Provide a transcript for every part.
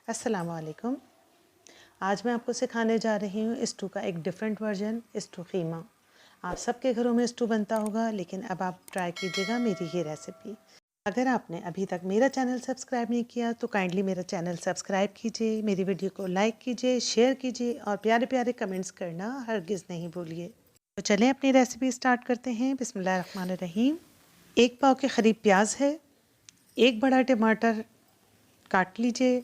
अस्सलाम वालेकुम। आज मैं आपको सिखाने जा रही हूँ स्टू का एक डिफरेंट वर्जन, स्टू कीमा। आप सबके घरों में स्टू बनता होगा, लेकिन अब आप ट्राई कीजिएगा मेरी ये रेसिपी। अगर आपने अभी तक मेरा चैनल सब्सक्राइब नहीं किया तो काइंडली मेरा चैनल सब्सक्राइब कीजिए, मेरी वीडियो को लाइक कीजिए, शेयर कीजिए और प्यारे प्यारे कमेंट्स करना हरगिज़ नहीं भूलिए। तो चलें अपनी रेसिपी स्टार्ट करते हैं। बिस्मिल्लाहिर्रहमानिर्रहीम। 1 पाव के करीब प्याज है, 1 बड़ा टमाटर काट लीजिए,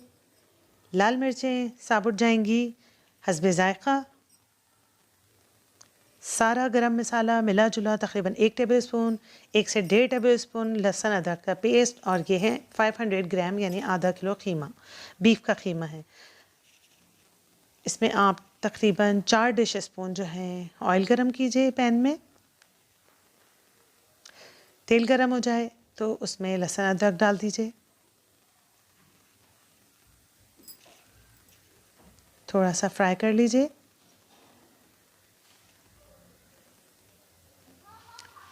लाल मिर्चें साबुत जाएंगी हस्बे ज़ायक़ा, सारा गरम मसाला मिला जुला तकरीबन 1 टेबलस्पून, 1 से 1.5 टेबलस्पून लहसुन अदरक का पेस्ट, और ये है 500 ग्राम यानी आधा किलो कीमा, बीफ का कीमा है। इसमें आप तकरीबन 4 डिश स्पून जो है ऑयल गरम कीजिए पैन में। तेल गरम हो जाए तो उसमें लहसुन अदरक डाल दीजिए, थोड़ा सा फ्राई कर लीजिए।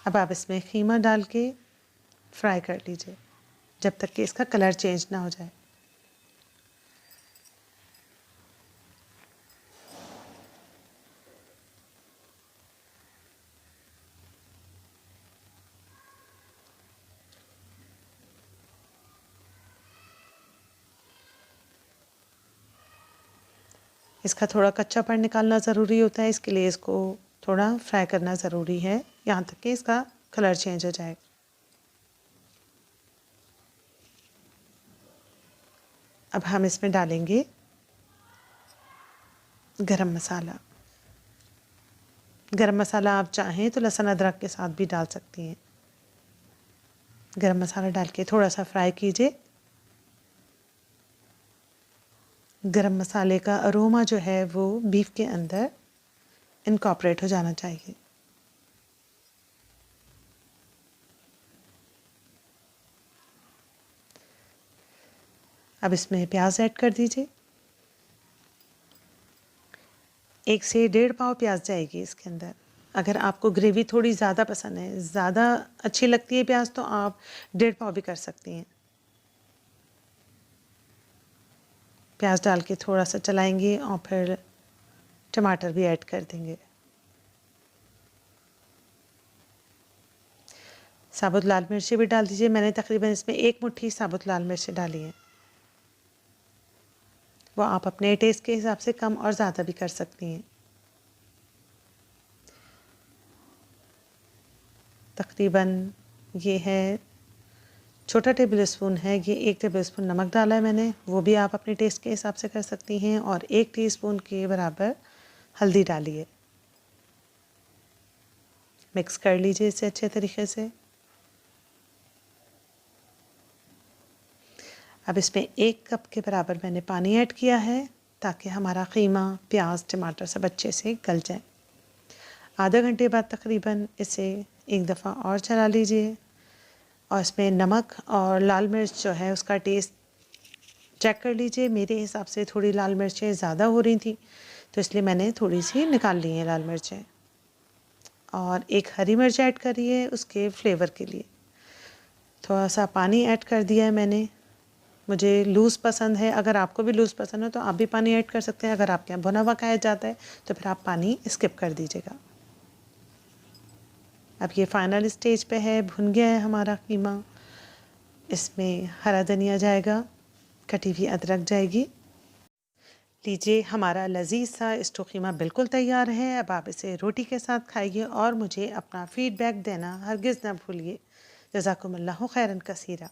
अब आप इसमें कीमा डाल के फ्राई कर लीजिए जब तक कि इसका कलर चेंज ना हो जाए। इसका थोड़ा कच्चापन निकालना ज़रूरी होता है, इसके लिए इसको थोड़ा फ्राई करना ज़रूरी है यहाँ तक कि इसका कलर चेंज हो जाए। अब हम इसमें डालेंगे गरम मसाला। गरम मसाला आप चाहें तो लहसुन अदरक के साथ भी डाल सकती हैं। गरम मसाला डाल के थोड़ा सा फ्राई कीजिए। गरम मसाले का अरोमा जो है वो बीफ के अंदर इनकॉर्पोरेट हो जाना चाहिए। अब इसमें प्याज ऐड कर दीजिए। 1 से 1.5 पाव प्याज जाएगी इसके अंदर। अगर आपको ग्रेवी थोड़ी ज़्यादा पसंद है, ज़्यादा अच्छी लगती है प्याज, तो आप 1.5 पाव भी कर सकती हैं। प्याज डाल के थोड़ा सा चलाएंगे और फिर टमाटर भी ऐड कर देंगे। साबुत लाल मिर्ची भी डाल दीजिए। मैंने तकरीबन इसमें 1 मुट्ठी साबुत लाल मिर्च डाली है। वो आप अपने टेस्ट के हिसाब से कम और ज़्यादा भी कर सकती हैं। तकरीबन ये है छोटा टेबल स्पून है, ये 1 टेबल स्पून नमक डाला है मैंने, वो भी आप अपने टेस्ट के हिसाब से कर सकती हैं, और 1 टीस्पून के बराबर हल्दी डाली है। मिक्स कर लीजिए इसे अच्छे तरीके से। अब इसमें 1 कप के बराबर मैंने पानी ऐड किया है ताकि हमारा कीमा, प्याज, टमाटर सब अच्छे से गल जाए। आधा घंटे बाद तकरीबन इसे एक दफ़ा और चला लीजिए, और इसमें नमक और लाल मिर्च जो है उसका टेस्ट चेक कर लीजिए। मेरे हिसाब से थोड़ी लाल मिर्चें ज़्यादा हो रही थी, तो इसलिए मैंने थोड़ी सी निकाल ली हैं लाल मिर्चें, और 1 हरी मिर्च ऐड करिए उसके फ्लेवर के लिए। थोड़ा सा पानी ऐड कर दिया है मैंने, मुझे लूज़ पसंद है। अगर आपको भी लूज़ पसंद है तो आप भी पानी ऐड कर सकते हैं। अगर आपके यहाँ भुना हुआ खाया जाता है तो फिर आप पानी स्किप कर दीजिएगा। अब ये फाइनल स्टेज पे है, भुन गया है हमारा कीमा। इसमें हरा धनिया जाएगा, कटी हुई अदरक जाएगी। लीजिए, हमारा लजीज सा स्टू कीमा बिल्कुल तैयार है। अब आप इसे रोटी के साथ खाइए और मुझे अपना फीडबैक देना हरगिज़ ना भूलिए। जज़ाकुमुल्लाहु खैरन कसीरा।